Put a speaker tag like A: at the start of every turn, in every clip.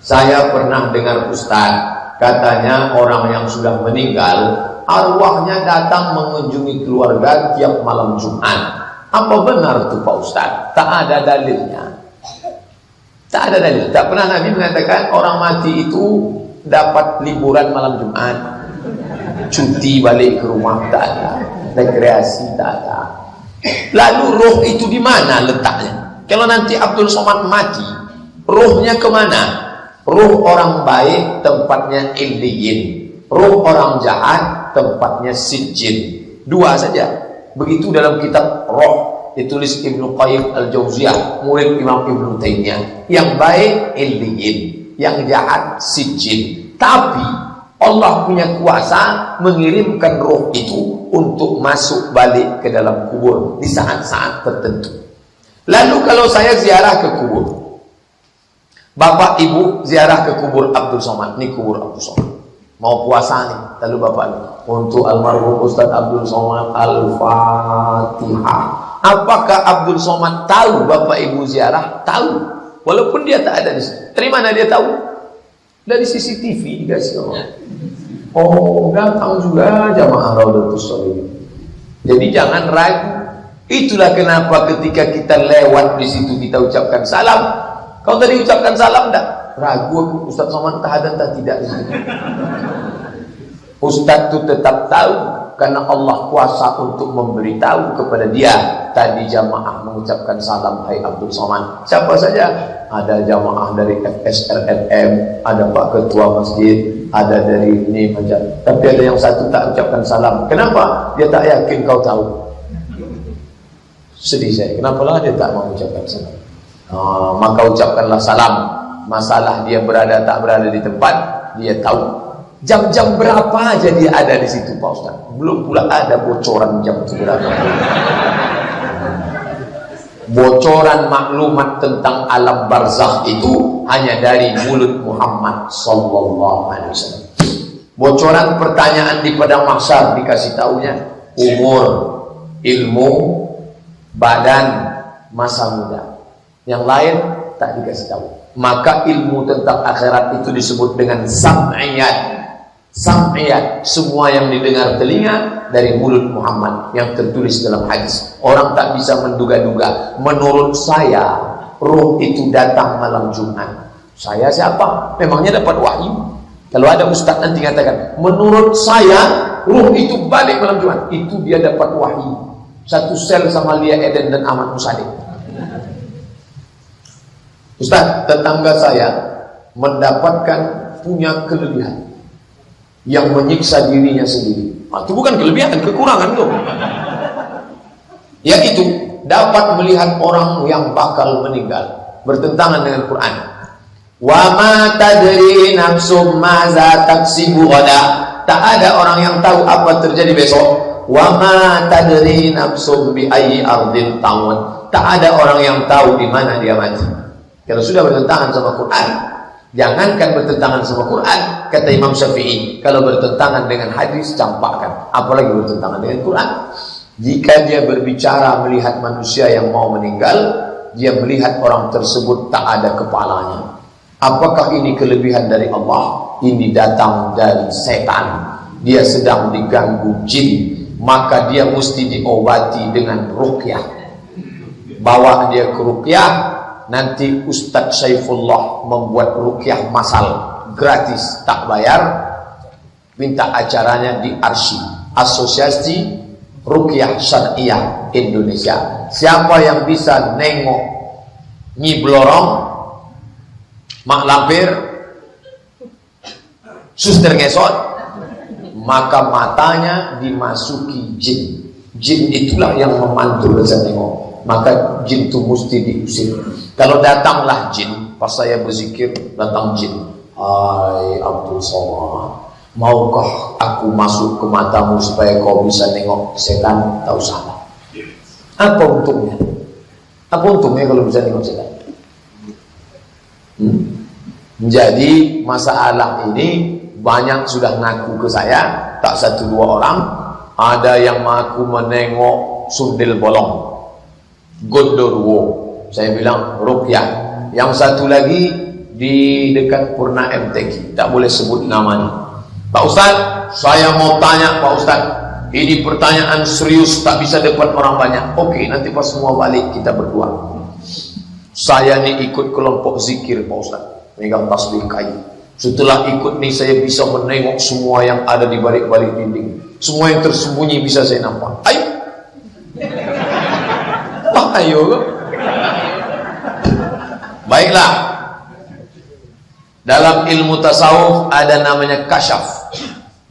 A: Saya pernah dengar Ustaz, katanya orang yang sudah meninggal, arwahnya datang mengunjungi keluarga tiap malam Jumat. Apa benar itu Pak Ustaz? Tak ada dalilnya. Tak ada dalil. Tak pernah Nabi mengatakan orang mati itu dapat liburan malam Jumat, cuti balik ke rumah, tak ada. Rekreasi, tak ada. Lalu roh itu di mana letaknya? Kalau nanti Abdul Somad mati, rohnya kemana? Roh orang baik tempatnya illiyin, roh orang jahat tempatnya sijjin. Dua saja. Begitu dalam kitab Roh ditulis Ibnu Qayyim Al-Jauziyah, murid Imam Ibnu Taimiyah. Yang baik illiyin, yang jahat sijjin. Tapi Allah punya kuasa mengirimkan roh itu untuk masuk balik ke dalam kubur di saat-saat tertentu. Lalu kalau saya ziarah ke kubur, Bapak Ibu ziarah ke kubur Abdul Somad, ini kubur Abdul Somad, mau puasa nih, lalu Bapak nih, untuk almarhum Ustaz Abdul Somad Al-Fatihah. Apakah Abdul Somad tahu Bapak Ibu ziarah? Tahu, walaupun dia tak ada di situ. Dari mana dia tahu? Dari CCTV dikasih orang. Oh, datang juga jamaah Raudatus Sholihin. Jadi jangan ragu. Itulah kenapa ketika kita lewat di situ kita ucapkan salam. Kau tadi ucapkan salam tak? Ragu aku, Ustaz Somad tak ada tak tidak. Ustaz itu tetap tahu karena Allah kuasa untuk memberitahu kepada dia. Tadi jamaah mengucapkan salam, hai Abdul Somad. Siapa saja? Ada jamaah dari FSRNM, ada Pak Ketua Masjid, ada dari ini macam. Tapi ada yang satu tak ucapkan salam. Kenapa? Dia tak yakin kau tahu. Sedih saya. Kenapa lah dia tak mau ucapkan salam? Maka ucapkanlah salam. Masalah dia berada tak berada di tempat, dia tahu. Jam-jam berapa aja dia ada di situ Pak Ustaz. Belum pula ada bocoran jam berapa. Bocoran maklumat tentang alam barzakh itu hanya dari mulut Muhammad sallallahu alaihi wasallam. Bocoran pertanyaan di padang mahsyar dikasih taunya umur, ilmu, badan, masa muda. Yang lain tak dikasih tahu. Maka ilmu tentang akhirat itu disebut dengan sam'iyat. Sam'iyat, semua yang didengar telinga dari mulut Muhammad yang tertulis dalam hadis. Orang tak bisa menduga-duga. Menurut saya, roh itu datang malam Jumat. Saya siapa? Memangnya dapat wahyu. Kalau ada ustaz nanti katakan, menurut saya, roh itu balik malam Jumat. Itu dia dapat wahyu. Satu sel sama Lia Eden dan Ahmad Musadik. Ustaz, tetangga saya mendapatkan punya kelebihan yang menyiksa dirinya sendiri. Itu bukan kelebihan, kekurangan tuh. Yaitu dapat melihat orang yang bakal meninggal, bertentangan dengan Quran. Wa ma tadri nafsum maza taksibu ghada. Tak ada orang yang tahu apa terjadi besok. Wa ma tadri nafsum bi ayyi ardin tamut. Tak ada orang yang tahu di mana dia mati. Kalau sudah bertentangan sama Quran, jangankan bertentangan sama Quran, kata Imam Syafi'i, kalau bertentangan dengan hadis, campakkan. Apalagi bertentangan dengan Quran. Jika dia berbicara melihat manusia yang mau meninggal, dia melihat orang tersebut tak ada kepalanya. Apakah ini kelebihan dari Allah? Ini datang dari setan. Dia sedang diganggu jin, maka dia mesti diobati dengan ruqyah. Bawa dia ke ruqyah. Nanti Ustadz Saifullah membuat ruqyah masal gratis, tak bayar. Minta acaranya di Arsi, Asosiasi Ruqyah Syariah Indonesia. Siapa yang bisa nengok Nyi Blorong, Mak Lampir, Suster Ngesot, maka matanya dimasuki jin. Jin itulah yang memantul bisa nengok. Maka jin itu mesti diusir. Kalau datanglah jin, pas saya berzikir, datang jin. Hai Abdul Somad, maukah aku masuk ke matamu supaya kau bisa nengok setan? Tak usah. Apa untungnya? Apa untungnya kalau bisa nengok setan? Jadi masalah ini banyak sudah ngaku ke saya, tak satu dua orang. Ada yang mengaku menengok sundel bolong, gondorwo. Saya bilang ruqyah. Yang satu lagi di dekat Purna MTQ, tak boleh sebut namanya. Pak Ustaz, saya mau tanya Pak Ustaz, ini pertanyaan serius, tak bisa dapat orang banyak. Oke, nanti pas semua balik kita berdua. Saya nih ikut kelompok zikir Pak Ustaz, megang tasbih kayu. Setelah ikut nih saya bisa menengok semua yang ada di balik-balik dinding. Semua yang tersembunyi bisa saya nampak. Ayo. Wah, ayo. Baiklah. Dalam ilmu tasawuf ada namanya kasyaf.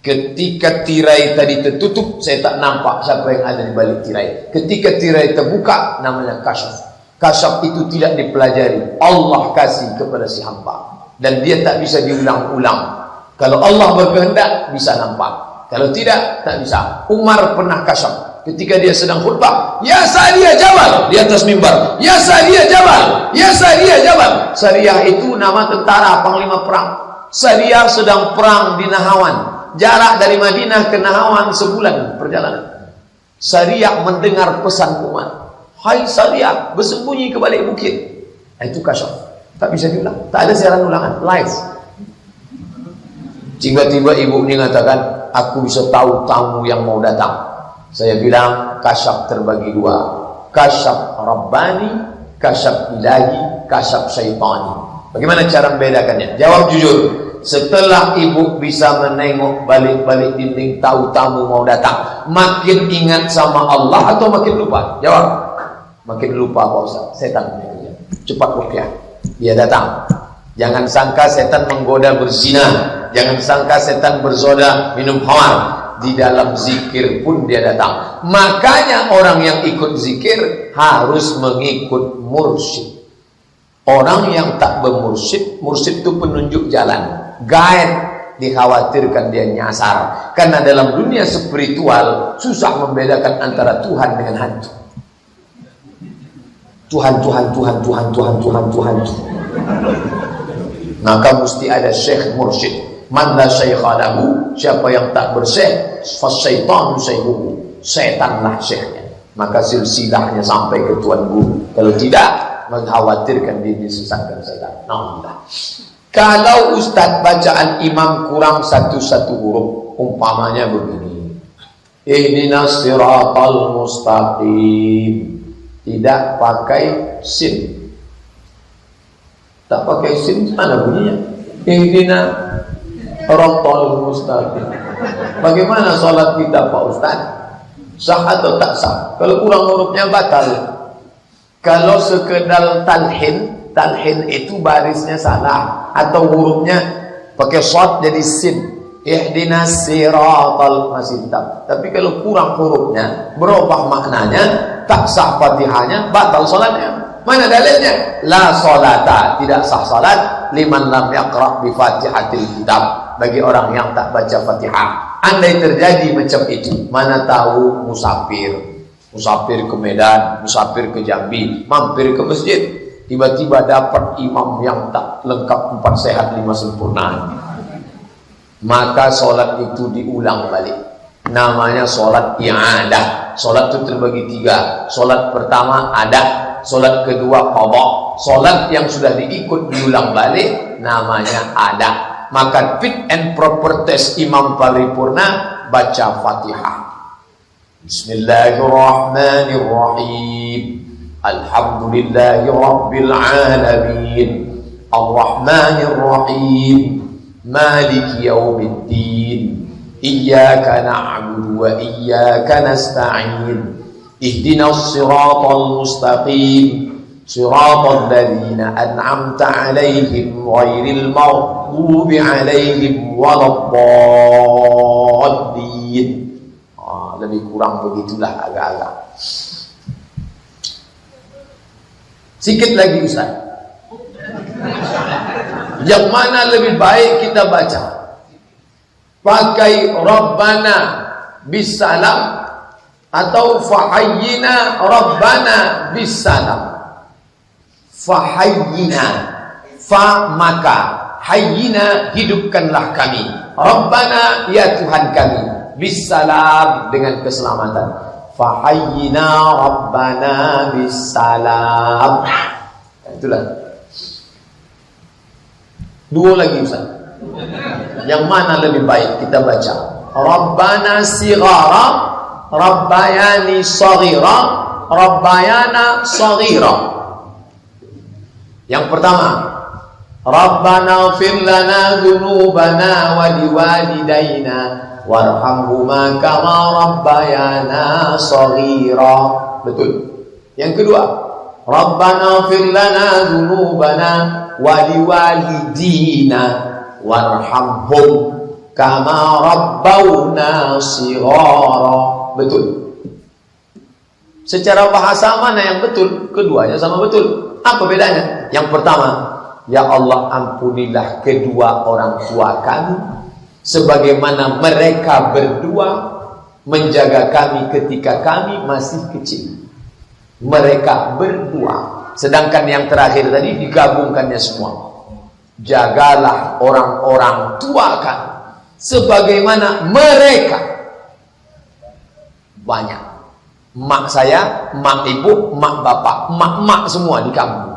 A: Ketika tirai tadi tertutup, saya tak nampak siapa yang ada di balik tirai. Ketika tirai terbuka, namanya kasyaf. Kasyaf itu tidak dipelajari, Allah kasih kepada si hamba. Dan dia tak bisa diulang-ulang. Kalau Allah berkehendak, bisa nampak. Kalau tidak, tak bisa. Umar pernah kasyaf. Ketika dia sedang khutbah, ya Sariyah Jabal, di atas mimbar, ya Sariyah Jabal, ya Sariyah Jabal. Sariyah itu nama tentara, panglima perang. Sariyah sedang perang di Nahawan. Jarak dari Madinah ke Nahawan sebulan perjalanan. Sariyah mendengar pesan Umar. Hai Sariyah, bersembunyi ke balik bukit. Itu kasyaf. Tak bisa diulang. Tak ada siaran ulangan, live. Tiba-tiba ibu ini mengatakan, aku bisa tahu tamu yang mau datang. Saya bilang, kasyaf terbagi dua. Kasyaf Rabbani, kasyaf ilahi, kasyaf syaitani. Bagaimana cara membedakannya? Jawab jujur. Setelah ibu bisa menengok balik-balik dinding, tahu tamu mau datang, makin ingat sama Allah atau makin lupa? Jawab. Makin lupa Pak Ustaz. Setan punya kerja. Cepat ruqyah. Dia datang. Jangan sangka setan menggoda berzina. Jangan sangka setan berzoda minum khamar. Di dalam zikir pun dia datang. Makanya orang yang ikut zikir harus mengikut mursyid. Orang yang tak bermursyid, mursyid itu penunjuk jalan, guide, dikhawatirkan dia nyasar. Karena dalam dunia spiritual susah membedakan antara Tuhan dengan hantu. Tuhan. Maka mesti ada syekh mursyid. Man la syaikha lahu, siapa yang tak bersyekh, fasyaitanu syaikhuhu, setanlah syekhnya. Maka silsilahnya sampai ke Tuan Guru. Kalau tidak, mengkhawatirkan dia disesatkan setan. Alhamdulillah. Kalau ustaz bacaan imam kurang satu huruf, umpamanya begini, ihdinas siratal mustaqim, tidak pakai sin. Tak pakai sin, mana bunyinya? Ihdinas siratal mustaqim. Bagaimana sholat kita Pak Ustaz? Sah atau tak sah? Kalau kurang hurufnya batal. Kalau sekedar talhin itu barisnya salah atau hurufnya pakai shad jadi sin. Ihdinas siratal, masih tetap. Tapi kalau kurang hurufnya, berubah maknanya, tak sah Fatihahnya, batal sholatnya. Mana dalilnya? La sholata, tidak sah salat liman lam yaqra bi Fatihatil kitab, bagi orang yang tak baca Fatihah. Andai terjadi macam itu, mana tahu musafir ke Medan, musafir ke Jambi, mampir ke masjid, tiba-tiba dapat imam yang tak lengkap 4 sehat 5 sempurna, maka solat itu diulang balik. Namanya solat i'adah. Solat itu terbagi 3. Solat pertama ada, solat kedua qadha. Solat yang sudah diikut diulang balik namanya ada. Maka fit and proper test imam paripurna, baca Fatihah. Bismillahirrahmanirrahim. Alhamdulillahi rabbil alamin. Ar-Rahmanir-Rahim. Maliki yaumiddin. Iyyaka na'budu wa iyyaka nasta'in. Ihdinas siratal mustaqim. Siratal ladzina an'amta 'alaihim ghairil maghdubi 'alaihim waladdallin. Lebih kurang begitulah agak-agak. Sikit lagi Ustaz. Yang mana lebih baik kita baca? Pakai Rabbana bisalam atau fahayyina Rabbana bisalam? Fahayyina, fa maka, hayyina hidupkanlah kami, Rabbana ya Tuhan kami, bisalam dengan keselamatan. Fahayyina Rabbana bisalam. Itulah. Dua lagi Ustaz. Yang mana lebih baik kita baca? Rabbana sighara, Rabbayani saghira, Rabbayana saghira. Yang pertama, Rabbana ighfir lana dzunubana wa liwalidayna warhamhuma kama rabbayana saghira. Betul. Yang kedua, Rabbana ighfir lana dzunubana wa liwalidina warhamhum kama rabbawna shighara. Betul. Secara bahasa mana yang betul? Keduanya sama betul. Apa bedanya? Yang pertama, ya Allah ampunilah kedua orang tua kami sebagaimana mereka berdua menjaga kami ketika kami masih kecil. Mereka berdua. Sedangkan yang terakhir tadi digabungkannya semua. Jagalah orang-orang tua kami sebagaimana mereka. Banyak. Mak saya, mak ibu, mak bapak, mak semua di kampung.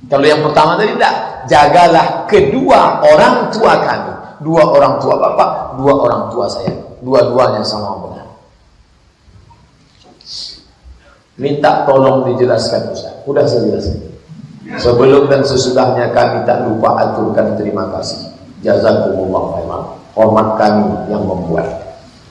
A: Kalau yang pertama tadi tidak. Jagalah kedua orang tua kami. Dua orang tua bapak, dua orang tua saya. Dua-duanya sama benar. Minta tolong dijelaskan Ustaz. Udah saya jelaskan. Sebelum dan sesudahnya kami tak lupa aturkan terima kasih. Jazakumullah khairan. Hormat kami yang membuat.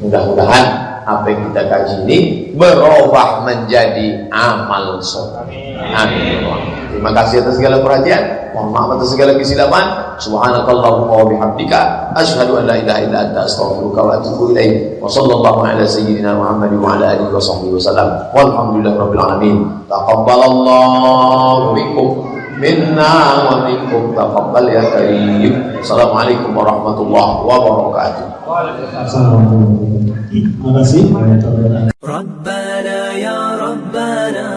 A: Mudah-mudahan apa yang kita kaji ini berubah menjadi amal soleh. Amin. Terima kasih atas segala perhatian. Mohon maaf atas segala kesilapan. Subhanakallahumma wa bihamdika asyhadu an la ilaha illa anta astaghfiruka wa atubu ilaik. Wa sallallahu ala sayyidina Muhammad wa ala alihi wa sahbihi wasallam. Walhamdulillahirabbil alamin. Taqabbalallahu minkum minna wa minkum taqabbal ya karim. Assalamualaikum warahmatullahi wabarakatuh.
B: Terima kasih.
C: ربنا يا ربنا